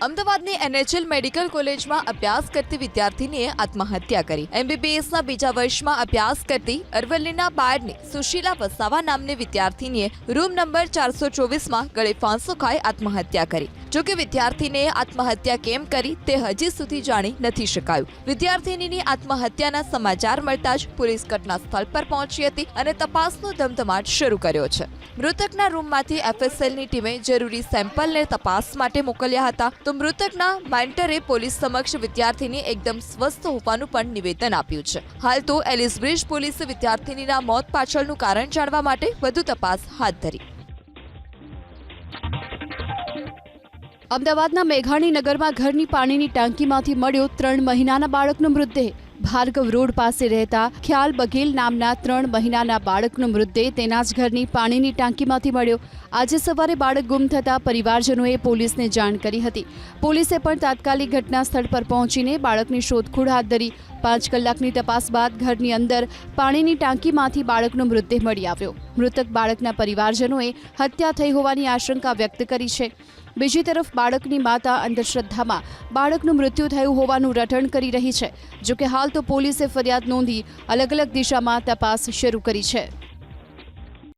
અમદાવાદની NHL medical કોલેજમાં અભ્યાસ કરતી વિદ્યાર્થીનીએ આત્મહત્યા કરી। MBBSના બીજા વર્ષમાં અભ્યાસ કરતી અરવલ્લીના બાયડની સુશીલા વસાવા નામની વિદ્યાર્થીનીએ રૂમ નંબર 424માં ગળે ફાંસો ખાઈ આત્મહત્યા કરી। જોકે વિદ્યાર્થીને આત્મહત્યા કેમ કરી તે હજી સુધી જાણી નથી શકાયું। વિદ્યાર્થીનીની આત્મહત્યાના સમાચાર મળતા જ પોલીસ ઘટના સ્થળ પર પહોંચી હતી અને તપાસનો ધમધમાટ શરૂ કર્યો છે। મૃતકના રૂમમાંથી FSLની ટીમે જરૂરી સેમ્પલને તપાસ માટે મોકલ્યા હતા તો મૃતકના મેન્ટરે પોલીસ સમક્ષ વિદ્યાર્થીની એકદમ સ્વસ્થ હોવાનું પણ નિવેદન આપ્યું છે। હાલ તો એલિસ બ્રિજ પોલીસે વિદ્યાર્થીનીના મોત પાછળનું કારણ જાણવા માટે વધુ તપાસ હાથ ધરી। અમદાવાદના મેઘાણીનગરમાં ઘરની પાણીની ટાંકીમાંથી મળ્યો 3 મહિનાના બાળકનો મૃતદેહ। ભાર્ગવ રોડ પાસે રહેતા ખ્યાલ બઘેલ નામના 3 મહિનાના બાળકનો મૃતદેહ તેના જ ઘરની પાણીની ટાંકીમાંથી મળ્યો। આજે સવારે બાળક ગુમ થતા પરિવારજનોએ પોલીસને જાણ કરી હતી। પોલીસે પણ તાત્કાલિક ઘટના સ્થળ પર પહોંચીને બાળકની શોધખોળ હાથ ધરી। 5 કલાકની તપાસ બાદ ઘરની અંદર પાણીની ટાંકીમાંથી બાળકનો મૃતદેહ મળી આવ્યો। મૃતક બાળકના પરિવારજનોએ હત્યા થઈ હોવાની આશંકા વ્યક્ત કરી છે। બીજી તરફ બાળકની માતા અંધશ્રદ્ધામાં બાળકનું મૃત્યુ થયું હોવાનું રટણ કરી રહી છે। જોકે હાલ તો પોલીસે ફરિયાદ નોંધી અલગ અલગ દિશામાં તપાસ શરૂ કરી છે।